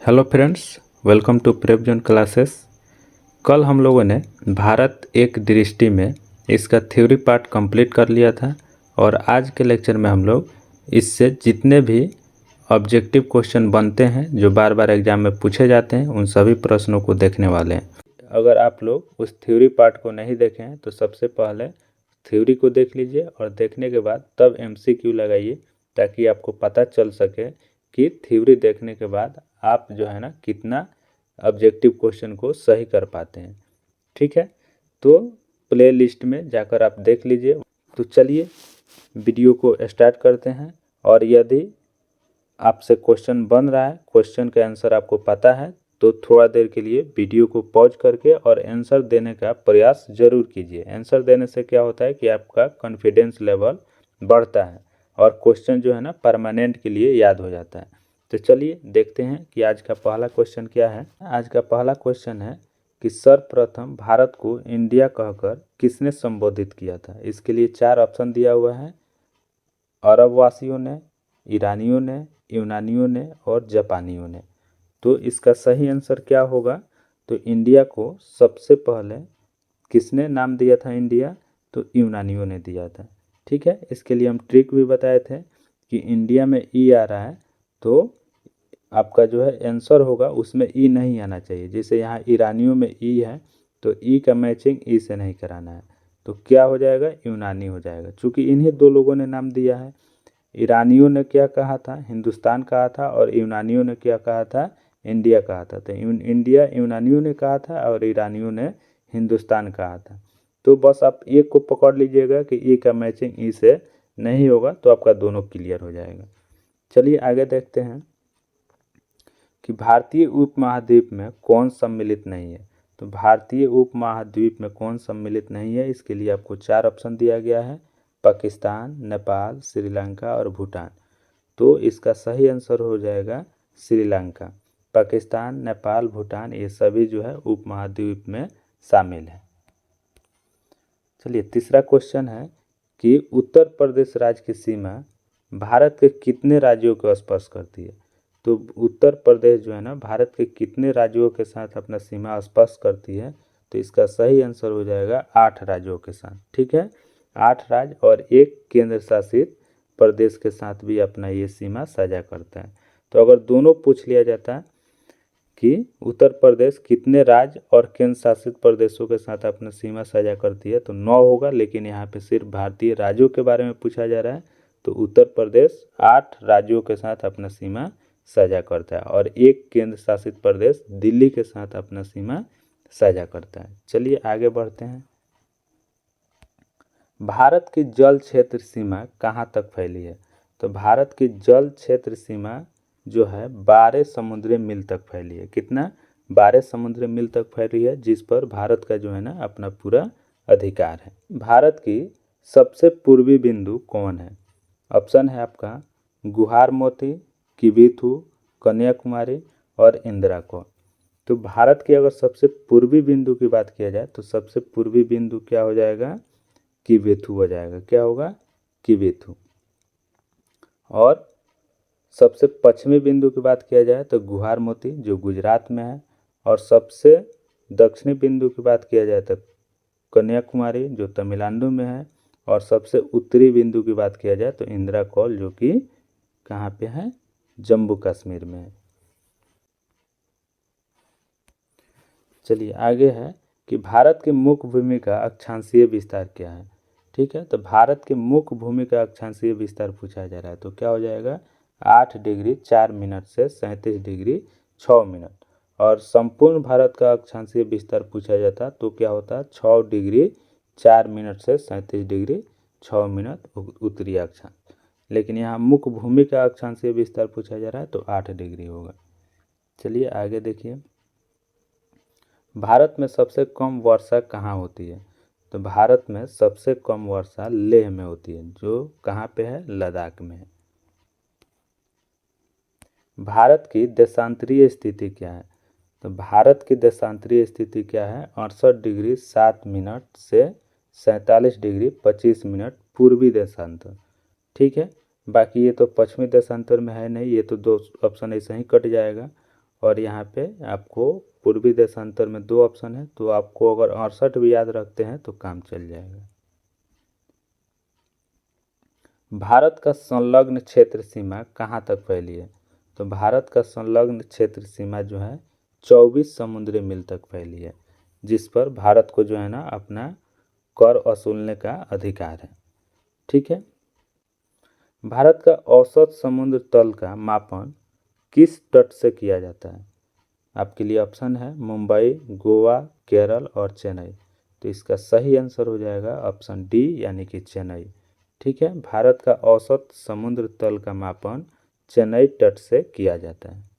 Hello friends, welcome to Prep Zone classes. कल हम लोगों ने भारत एक दृष्टि में इसका थ्योरी पार्ट कंप्लीट कर लिया था और आज के लेक्चर में हम लोग इससे जितने भी ऑब्जेक्टिव क्वेश्चन बनते हैं जो बार बार एग्जाम में पूछे जाते हैं उन सभी प्रश्नों को देखने वाले हैं। अगर आप लोग उस थ्योरी पार्ट को नहीं देखें हैं तो सबसे पहले थ्योरी को देख लीजिए और देखने के बाद तब MCQ लगाइए ताकि आपको पता चल सके कि थ्योरी देखने के बाद आप जो है ना कितना ऑब्जेक्टिव क्वेश्चन को सही कर पाते हैं। ठीक है, तो प्ले लिस्ट में जाकर आप देख लीजिए। तो चलिए वीडियो को स्टार्ट करते हैं और यदि आपसे क्वेश्चन बन रहा है, क्वेश्चन का आंसर आपको पता है तो थोड़ा देर के लिए वीडियो को पॉज करके और आंसर देने का प्रयास जरूर कीजिए। आंसर देने से क्या होता है कि आपका कॉन्फिडेंस लेवल बढ़ता है और क्वेश्चन जो है ना परमानेंट के लिए याद हो जाता है। तो चलिए देखते हैं कि आज का पहला क्वेश्चन क्या है। आज का पहला क्वेश्चन है कि सर्वप्रथम भारत को इंडिया कहकर किसने संबोधित किया था। इसके लिए 4 ऑप्शन दिया हुआ है। अरब वासियों ने, ईरानियों ने, यूनानियों ने और जापानियों ने। तो इसका सही आंसर क्या होगा? तो इंडिया को सबसे पहले किसने नाम दिया था इंडिया? तो यूनानियों ने दिया था। ठीक है, इसके लिए हम ट्रिक भी बताए थे कि इंडिया में ई आ रहा है तो आपका जो है आंसर होगा उसमें ई नहीं आना चाहिए। जैसे यहाँ ईरानियों में ई है तो ई का मैचिंग ई से नहीं कराना है, तो क्या हो जाएगा? यूनानी हो जाएगा, क्योंकि इन्हीं दो लोगों ने नाम दिया है। ईरानियों ने क्या कहा था? हिंदुस्तान कहा था। और यूनानियों ने क्या कहा था? इंडिया कहा था। तो इंडिया यूनानियों ने कहा था और ईरानियों ने हिंदुस्तान कहा था। तो बस आप एक को पकड़ लीजिएगा कि ई का मैचिंग ई से नहीं होगा तो आपका दोनों क्लियर हो जाएगा। चलिए आगे देखते हैं कि भारतीय उपमहाद्वीप में कौन सम्मिलित नहीं है। तो भारतीय उपमहाद्वीप में कौन सम्मिलित नहीं है, इसके लिए आपको 4 ऑप्शन दिया गया है। पाकिस्तान, नेपाल, श्रीलंका और भूटान। तो इसका सही आंसर हो जाएगा श्रीलंका। पाकिस्तान, नेपाल, भूटान ये सभी जो है उपमहाद्वीप में शामिल है। चलिए तीसरा क्वेश्चन है कि उत्तर प्रदेश राज्य की सीमा भारत के कितने राज्यों को स्पर्श करती है। तो उत्तर प्रदेश जो है ना भारत के कितने राज्यों के साथ अपना सीमा स्पर्श करती है। तो इसका सही आंसर हो जाएगा 8 राज्यों के साथ। ठीक है, 8 राज्य और एक केंद्र शासित प्रदेश के साथ भी अपना ये सीमा साझा करता है। तो अगर दोनों पूछ लिया जाता है कि उत्तर प्रदेश कितने राज्य और केंद्र शासित प्रदेशों के साथ अपना सीमा साझा करती है तो 9 होगा, लेकिन यहाँ पे सिर्फ भारतीय राज्यों के बारे में पूछा जा रहा है। तो उत्तर प्रदेश 8 राज्यों के साथ अपना सीमा साझा करता है और एक केंद्र शासित प्रदेश दिल्ली के साथ अपना सीमा साझा करता है। चलिए आगे बढ़ते हैं। भारत की जल क्षेत्र सीमा कहाँ तक फैली है। तो भारत की जल क्षेत्र सीमा जो है 12 समुद्री मील तक फैली है। कितना? 12 समुद्री मील तक फैली है, जिस पर भारत का जो है ना अपना पूरा अधिकार है। भारत की सबसे पूर्वी बिंदु कौन है? ऑप्शन है आपका गुहार मोती, किबिथु, कन्याकुमारी और इंदिरा। तो भारत की अगर सबसे पूर्वी बिंदु की बात किया जाए तो सबसे पूर्वी बिंदु क्या हो जाएगा? किबिथु हो जाएगा। क्या होगा? किबिथु। और सबसे पश्चिमी बिंदु की बात किया जाए तो गुहार मोती जो गुजरात में है। और सबसे दक्षिणी बिंदु की बात किया जाए तो कन्याकुमारी जो तमिलनाडु में है। और सबसे उत्तरी बिंदु की बात किया जाए तो इंदिरा कौल जो कि कहाँ पे है? जम्मू कश्मीर में है। चलिए आगे है कि भारत की मुख्य भूमि का अक्षांशीय विस्तार क्या है। ठीक है, तो भारत के मुख्य भूमि का अक्षांशीय विस्तार पूछा जा रहा है तो क्या हो जाएगा? 8 डिग्री 4 मिनट से 37 डिग्री 6 मिनट। और संपूर्ण भारत का अक्षांशीय विस्तार पूछा जाता तो क्या होता? 6 डिग्री 4 मिनट से 37 डिग्री 6 मिनट उत्तरी अक्षांश। लेकिन यहाँ मुख्य भूमि का अक्षांशीय विस्तार पूछा जा रहा है तो 8 डिग्री होगा। चलिए आगे देखिए, भारत में सबसे कम वर्षा कहाँ होती है। तो भारत में सबसे कम वर्षा लेह में होती है, जो कहाँ पे है? लद्दाख में है। भारत की देशांतरीय स्थिति क्या है। तो भारत की देशांतरीय स्थिति क्या है? 68 डिग्री 7 मिनट से 47 डिग्री 25 मिनट पूर्वी देशांतर। ठीक है, बाकी ये तो पश्चिमी देशांतर में है नहीं, ये तो 2 ऑप्शन ऐसे ही कट जाएगा। और यहाँ पे आपको पूर्वी देशांतर में 2 ऑप्शन है, तो आपको अगर 68 भी याद रखते हैं तो काम चल जाएगा। भारत का संलग्न क्षेत्र सीमा कहाँ तक फैली है? तो भारत का संलग्न क्षेत्र सीमा जो है 24 समुद्री मील तक फैली है, जिस पर भारत को जो है ना अपना कर वसूलने का अधिकार है। ठीक है। भारत का औसत समुद्र तल का मापन किस तट से किया जाता है? आपके लिए ऑप्शन है मुंबई, गोवा, केरल और चेन्नई। तो इसका सही आंसर हो जाएगा ऑप्शन डी यानी कि चेन्नई। ठीक है। भारत का औसत समुद्र तल का मापन चेन्नई तट से किया जाता है।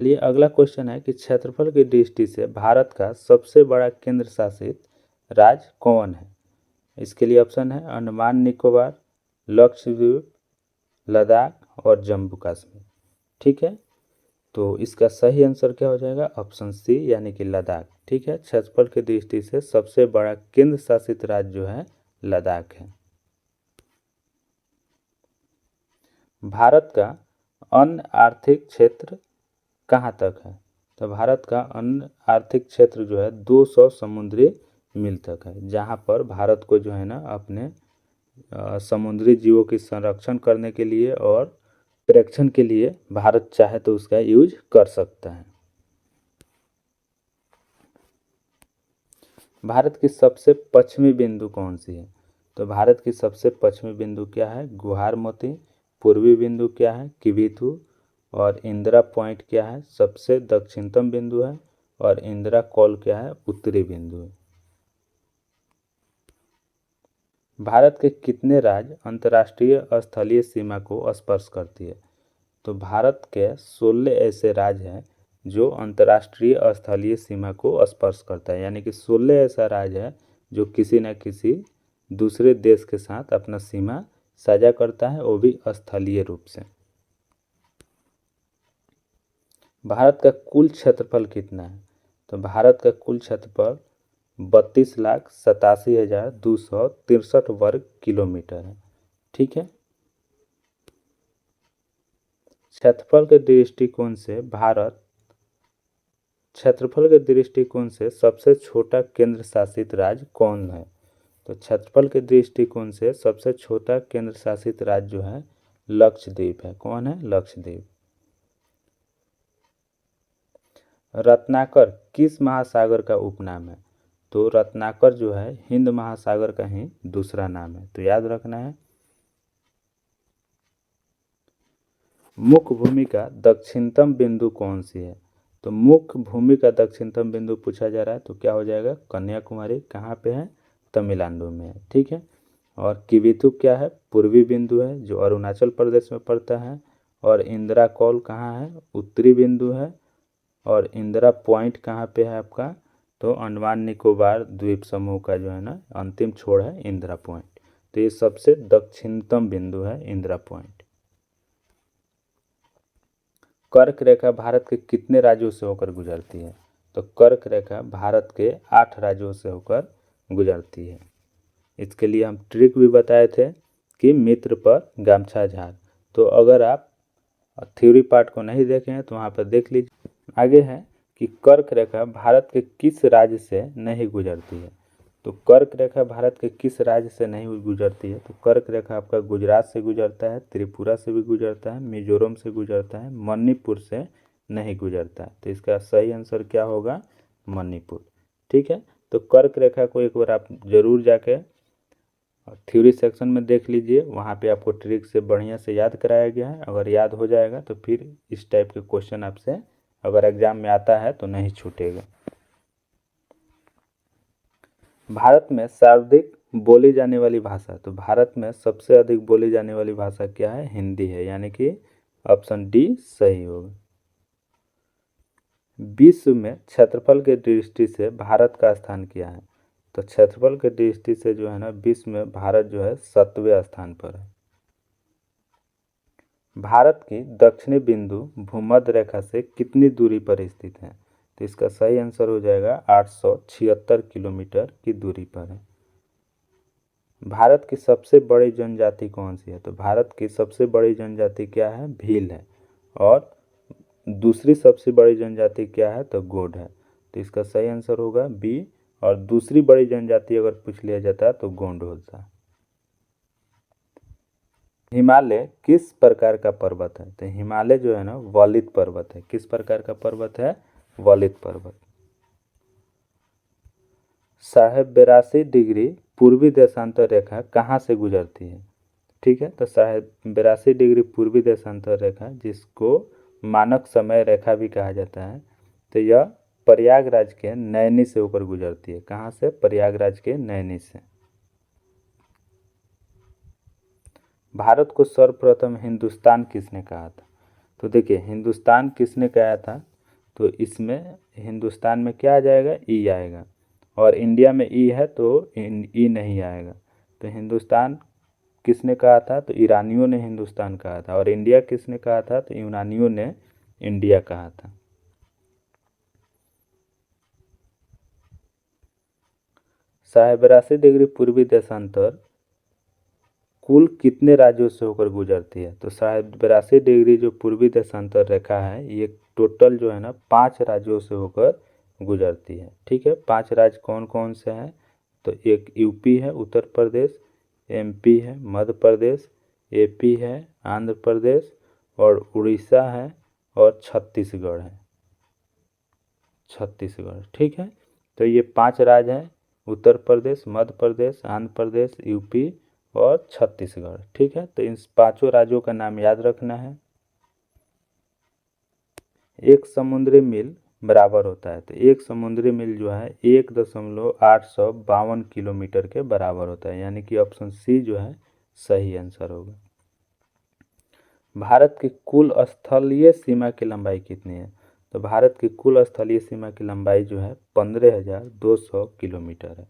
चलिए अगला क्वेश्चन है कि क्षेत्रफल की दृष्टि से भारत का सबसे बड़ा केंद्र शासित राज्य कौन है? इसके लिए ऑप्शन है अंडमान निकोबार, लक्षद्वीप, लद्दाख और जम्मू कश्मीर। ठीक है। तो इसका सही आंसर क्या हो जाएगा? ऑप्शन सी यानी कि लद्दाख। ठीक है। क्षेत्रफल की दृष्टि से सबसे बड़ा केंद्र शासित राज्य जो है लद्दाख है। भारत का अन्य आर्थिक क्षेत्र कहाँ तक है? तो भारत का अन्य आर्थिक क्षेत्र जो है 200 समुद्री मील तक है, जहाँ पर भारत को जो है ना अपने समुद्री जीवों की संरक्षण करने के लिए और प्रेक्षण के लिए भारत चाहे तो उसका यूज कर सकता है। भारत की सबसे पश्चिमी बिंदु कौन सी है? तो भारत की सबसे पश्चिमी बिंदु क्या है? गुहार मोती। पूर्वी बिंदु क्या है? किबिथु। और इंदिरा पॉइंट क्या है? सबसे दक्षिणतम बिंदु है। और इंदिरा कॉल क्या है? उत्तरी बिंदु है। भारत के कितने राज्य अंतर्राष्ट्रीय स्थलीय सीमा को स्पर्श करती है? तो भारत के 16 ऐसे राज्य हैं जो अंतर्राष्ट्रीय स्थलीय सीमा को स्पर्श करता है, यानी कि 16 ऐसा राज्य है जो किसी न किसी दूसरे देश के साथ अपना सीमा साझा करता है, वो भी स्थलीय रूप से। भारत का कुल क्षेत्रफल कितना है? तो भारत का कुल क्षेत्रफल 32,87,263 वर्ग किलोमीटर है। ठीक है। क्षेत्रफल के दृष्टिकोण से भारत क्षेत्रफल के दृष्टिकोण से सबसे छोटा केंद्र शासित राज्य कौन है? तो क्षेत्रफल के दृष्टिकोण से सबसे छोटा केंद्र शासित राज्य जो है लक्षद्वीप है। कौन है? लक्षद्वीप। रत्नाकर किस महासागर का उपनाम है? तो रत्नाकर जो है हिंद महासागर का ही दूसरा नाम है, तो याद रखना है। मुख्य भूमि का दक्षिणतम बिंदु कौन सी है? तो मुख्य भूमि का दक्षिणतम बिंदु पूछा जा रहा है, तो क्या हो जाएगा? कन्याकुमारी। कहाँ पे है? तमिलनाडु में है। ठीक है। और किबिथु क्या है? पूर्वी बिंदु है जो अरुणाचल प्रदेश में पड़ता है। और इंदिरा कॉल कहाँ है? उत्तरी बिंदु है। और इंदिरा पॉइंट कहाँ पे है आपका? तो अंडमान निकोबार द्वीप समूह का जो है ना अंतिम छोर है इंदिरा पॉइंट। तो ये सबसे दक्षिणतम बिंदु है इंदिरा पॉइंट। कर्क रेखा भारत के कितने राज्यों से होकर गुजरती है? तो कर्क रेखा भारत के 8 राज्यों से होकर गुजरती है। इसके लिए हम ट्रिक भी बताए थे कि मित्र पर गमछा झाड़। तो अगर आप थ्योरी पार्ट को नहीं देखे हैं तो वहाँ पर देख लीजिए। आगे है कि कर्क रेखा भारत के किस राज्य से नहीं गुजरती है? तो कर्क रेखा भारत के किस राज्य से नहीं गुजरती है? तो कर्क रेखा आपका गुजरात से गुजरता है, त्रिपुरा से भी गुजरता है, मिजोरम से गुजरता है, मणिपुर से नहीं गुजरता है। तो इसका सही आंसर क्या होगा? मणिपुर। ठीक है। तो कर्क रेखा को एक बार आप जरूर जाके थ्योरी सेक्शन में देख लीजिए, वहाँ पे आपको ट्रिक से बढ़िया से याद कराया गया है। अगर याद हो जाएगा तो फिर इस टाइप के क्वेश्चन आपसे अगर एग्जाम में आता है तो नहीं छूटेगा। भारत में सर्वाधिक बोली जाने वाली भाषा, तो भारत में सबसे अधिक बोली जाने वाली भाषा क्या है? हिंदी है, यानी कि ऑप्शन डी सही होगा। विश्व में क्षेत्रफल के दृष्टि से भारत का स्थान क्या है? तो क्षेत्रफल के दृष्टि से जो है ना विश्व में भारत जो है 7वें स्थान पर है। भारत की दक्षिणी बिंदु भूमध्य रेखा से कितनी दूरी पर स्थित है? तो इसका सही आंसर हो जाएगा 876 किलोमीटर की दूरी पर है। भारत की सबसे बड़ी जनजाति कौन सी है? तो भारत की सबसे बड़ी जनजाति क्या है? भील है। और दूसरी सबसे बड़ी जनजाति क्या है, तो गोंड है। तो इसका सही आंसर होगा बी। और दूसरी बड़ी जनजाति अगर पूछ लिया जाता है तो गोंड होता है। हिमालय किस प्रकार का पर्वत है, तो हिमालय जो है ना वलित पर्वत है। किस प्रकार का पर्वत है, वलित पर्वत। 82.82 पूर्वी देशांतर रेखा कहाँ से गुजरती है, ठीक है। तो 82.82 पूर्वी देशांतर रेखा, जिसको मानक समय रेखा भी कहा जाता है, तो यह प्रयागराज के नैनी से होकर गुजरती है। कहाँ से, प्रयागराज के नैनी से। भारत को सर्वप्रथम हिंदुस्तान किसने कहा था, तो देखिए हिंदुस्तान किसने कहा था, तो इसमें हिंदुस्तान में क्या आ जाएगा, ई आएगा। और इंडिया में ई है तो ई नहीं आएगा। तो हिंदुस्तान किसने कहा था, तो ईरानियों ने हिंदुस्तान कहा था। और इंडिया किसने कहा था, तो यूनानियों ने इंडिया कहा था। साढ़े 82 डिग्री पूर्वी देशांतर कुल कितने राज्यों से होकर गुजरती है, तो 82.82 जो पूर्वी देशांतर रेखा है, ये टोटल जो है ना 5 राज्यों से होकर गुजरती है, ठीक है। 5 राज्य कौन कौन से हैं, तो एक यूपी है, उत्तर प्रदेश, एमपी है, मध्य प्रदेश, एपी है, आंध्र प्रदेश, और उड़ीसा है, और छत्तीसगढ़ है। छत्तीसगढ़, ठीक है। तो ये 5 राज्य हैं, उत्तर प्रदेश, मध्य प्रदेश, आंध्र प्रदेश, यूपी और छत्तीसगढ़, ठीक है। तो इन 5 राज्यों का नाम याद रखना है। एक समुद्री मील बराबर होता है, तो एक समुद्री मील जो है 1.852 किलोमीटर के बराबर होता है, यानी कि ऑप्शन सी जो है सही आंसर होगा। भारत की कुल स्थलीय सीमा की लंबाई कितनी है, तो भारत की कुल स्थलीय सीमा की लंबाई जो है 15,200 किलोमीटर है।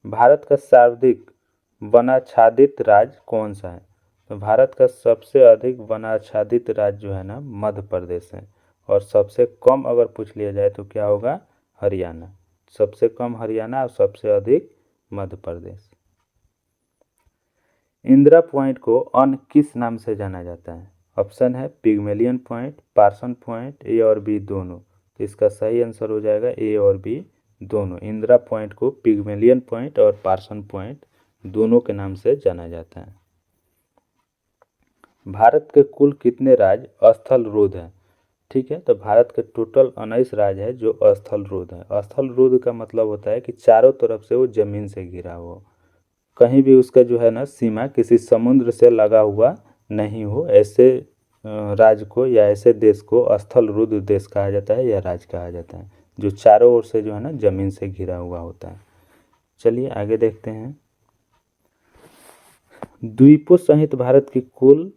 भारत का सर्वाधिक वनाच्छादित राज्य कौन सा है, तो भारत का सबसे अधिक वनाच्छादित राज्य जो है ना मध्य प्रदेश है। और सबसे कम अगर पूछ लिया जाए तो क्या होगा, हरियाणा। सबसे कम हरियाणा और सबसे अधिक मध्य प्रदेश। इंदिरा पॉइंट को अन्य किस नाम से जाना जाता है, ऑप्शन है पिग्मेलियन पॉइंट, पार्सन पॉइंट, ए और बी दोनों। तो इसका सही आंसर हो जाएगा ए और बी दोनों। इंदिरा पॉइंट को पिग्मेलियन पॉइंट और पार्सन पॉइंट दोनों के नाम से जाना जाता है। भारत के कुल कितने राज्य स्थल रुद्ध हैं, ठीक है। तो भारत के टोटल 19 राज्य है जो स्थल रुद्ध है। स्थल रुद्ध का मतलब होता है कि चारों तरफ से वो जमीन से घिरा हो, कहीं भी उसका जो है ना सीमा किसी समुद्र से लगा हुआ नहीं हो, ऐसे राज्य को या ऐसे देश को स्थल रुद्ध देश कहा जाता है या राज्य कहा जाता है, जो चारों ओर से जो है ना जमीन से घिरा हुआ होता है। चलिए आगे देखते हैं। द्वीपों सहित भारत की कुल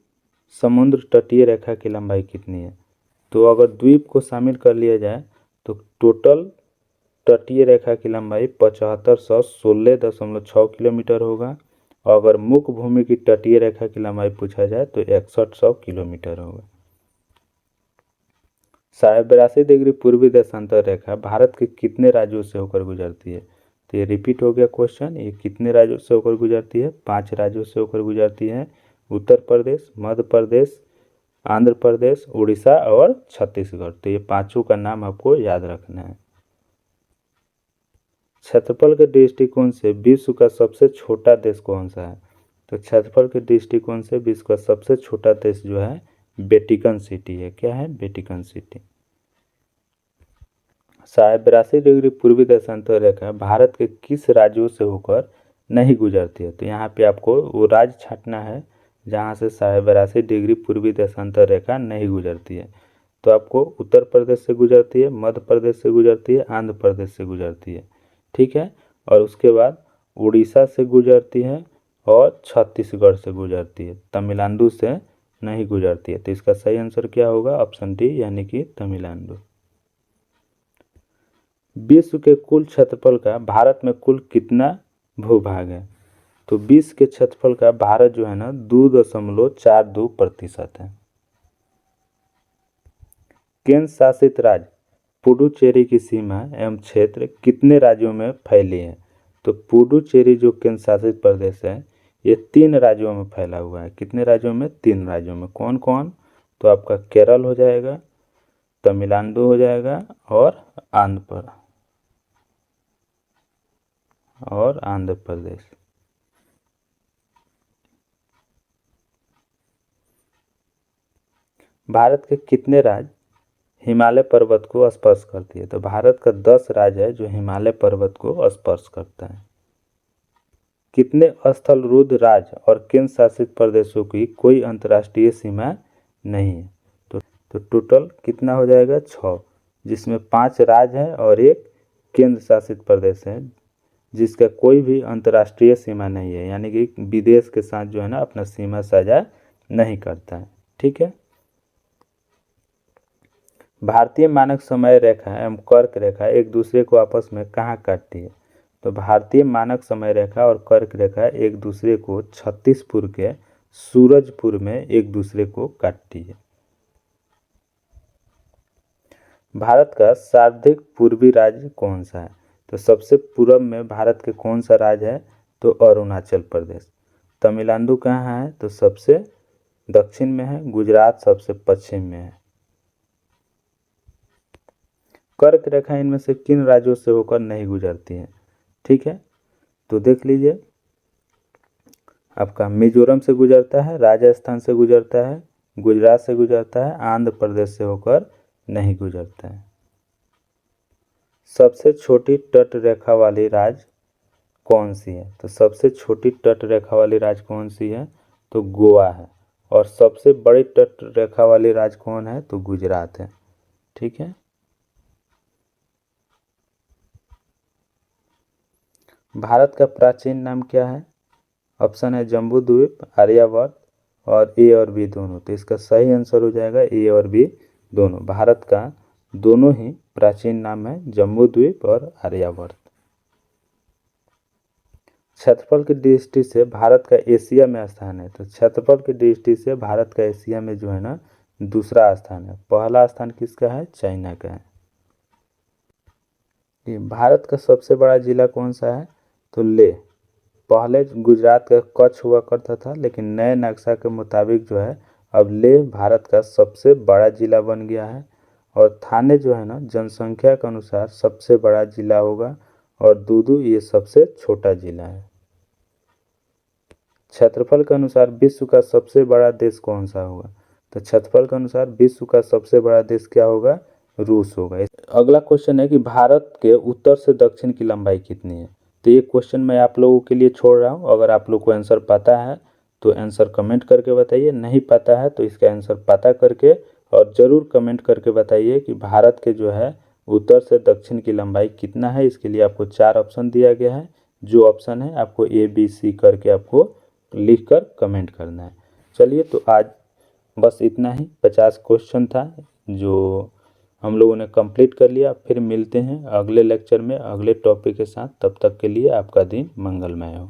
समुद्र तटीय रेखा की लंबाई कितनी है, तो अगर द्वीप को शामिल कर लिया जाए तो टोटल तटीय रेखा की लंबाई 7516.6 किलोमीटर होगा। और अगर मुख्य भूमि की तटीय रेखा की लंबाई पूछा जाए तो 6100 किलोमीटर होगा। 82.82 पूर्वी देशांतर रेखा भारत के कितने राज्यों से होकर गुजरती है, तो ये रिपीट हो गया क्वेश्चन। ये कितने राज्यों से होकर गुजरती है, 5 राज्यों से होकर गुजरती है। उत्तर प्रदेश, मध्य प्रदेश, आंध्र प्रदेश, उड़ीसा और छत्तीसगढ़। तो ये 5 का नाम आपको याद रखना है। क्षेत्रफल के दृष्टिकोण से विश्व का सबसे छोटा देश कौन सा है, तो क्षेत्रफल के दृष्टिकोण से विश्व का सबसे छोटा देश जो है वेटिकन सिटी है। क्या है, वेटिकन सिटी। 82.82 पूर्वी देशांतर रेखा भारत के किस राज्यों से होकर नहीं गुजरती है, तो यहाँ पे आपको वो राज्य छांटना है जहाँ से 82.82 पूर्वी देशांतर रेखा नहीं गुजरती है। तो आपको उत्तर प्रदेश से गुजरती है, मध्य प्रदेश से गुजरती है, आंध्र प्रदेश से गुजरती है, ठीक है। और उसके बाद उड़ीसा से गुजरती है और छत्तीसगढ़ से गुजरती है, तमिलनाडु से नहीं गुजरती है। तो इसका सही आंसर क्या होगा, ऑप्शन डी यानी कि तमिलनाडु। विश्व के कुल क्षेत्रफल का भारत में कुल कितना भूभाग है, तो विश्व के क्षेत्रफल का भारत जो है ना 2.42% है। केंद्र शासित राज्य पुडुचेरी की सीमा एवं क्षेत्र कितने राज्यों में फैली है, तो पुडुचेरी जो केंद्र शासित प्रदेश है ये 3 राज्यों में फैला हुआ है। कितने राज्यों में? 3 राज्यों में। कौन कौन? तो आपका केरल हो जाएगा, तमिलनाडु हो जाएगा और आंध्र प्रदेश। भारत के कितने राज्य हिमालय पर्वत को स्पर्श करती है? तो भारत का 10 राज्य है जो हिमालय पर्वत को स्पर्श करता है। कितने स्थल रुद्र राज्य और केंद्र शासित प्रदेशों की कोई अंतर्राष्ट्रीय सीमा नहीं है? तो टोटल कितना हो जाएगा? 6, जिसमें 5 राज्य है और एक केंद्र शासित प्रदेश है जिसका कोई भी अंतर्राष्ट्रीय सीमा नहीं है, यानी कि विदेश के साथ जो है ना अपना सीमा साझा नहीं करता है। ठीक है। भारतीय मानक समय रेखा एवं कर्क रेखा एक दूसरे को आपस में कहाँ काटती है? तो भारतीय मानक समय रेखा और कर्क रेखा एक दूसरे को छत्तीसपुर के सूरजपुर में एक दूसरे को काटती है। भारत का सर्वाधिक पूर्वी राज्य कौन सा है? तो सबसे पूर्व में भारत के कौन सा राज्य है? तो अरुणाचल प्रदेश। तमिलनाडु कहाँ है? तो सबसे दक्षिण में है। गुजरात सबसे पश्चिम में है। कर्क रेखा इनमें से किन राज्यों से होकर नहीं गुजरती है? ठीक है, तो देख लीजिए, आपका मिजोरम से गुजरता है, राजस्थान से गुजरता है, गुजरात से गुजरता है, आंध्र प्रदेश से होकर नहीं गुजरता है। सबसे छोटी तट रेखा वाली राज्य कौन सी है? तो सबसे छोटी तट रेखा वाली राज्य कौन सी है? तो गोवा है। और सबसे बड़ी तट रेखा वाली राज्य कौन है? तो गुजरात है। ठीक है। भारत का प्राचीन नाम क्या है? ऑप्शन है जम्बू द्वीप, आर्यावर्त और ए और बी दोनों। तो इसका सही आंसर हो जाएगा ए और बी दोनों। भारत का दोनों ही प्राचीन नाम है, जम्बू द्वीप और आर्यावर्त। क्षेत्रफल की दृष्टि से भारत का एशिया में स्थान है। तो क्षेत्रफल की दृष्टि से भारत का एशिया में जो है ना दूसरा स्थान है। पहला स्थान किसका है? चाइना का है। भारत का सबसे बड़ा जिला कौन सा है? तो लेह। पहले गुजरात का कच्छ हुआ करता था, लेकिन नए नक्शा के मुताबिक जो है अब लेह भारत का सबसे बड़ा जिला बन गया है। और थाने जो है ना जनसंख्या के अनुसार सबसे बड़ा जिला होगा और दूदू ये सबसे छोटा जिला है। क्षेत्रफल के अनुसार विश्व का सबसे बड़ा देश कौन सा होगा? तो क्षेत्रफल के अनुसार विश्व का सबसे बड़ा देश क्या होगा? रूस होगा। अगला क्वेश्चन है कि भारत के उत्तर से दक्षिण की लंबाई कितनी है? तो ये क्वेश्चन मैं आप लोगों के लिए छोड़ रहा हूँ। अगर आप लोग को आंसर पता है तो आंसर कमेंट करके बताइए, नहीं पता है तो इसका आंसर पता करके और ज़रूर कमेंट करके बताइए कि भारत के जो है उत्तर से दक्षिण की लंबाई कितना है। इसके लिए आपको 4 ऑप्शन दिया गया है। जो ऑप्शन है आपको ABC करके आपको लिख कर कमेंट करना है। चलिए, तो आज बस इतना ही। 50 क्वेश्चन था जो हम लोगों ने कंप्लीट कर लिया। फिर मिलते हैं अगले लेक्चर में अगले टॉपिक के साथ। तब तक के लिए आपका दिन मंगलमय हो।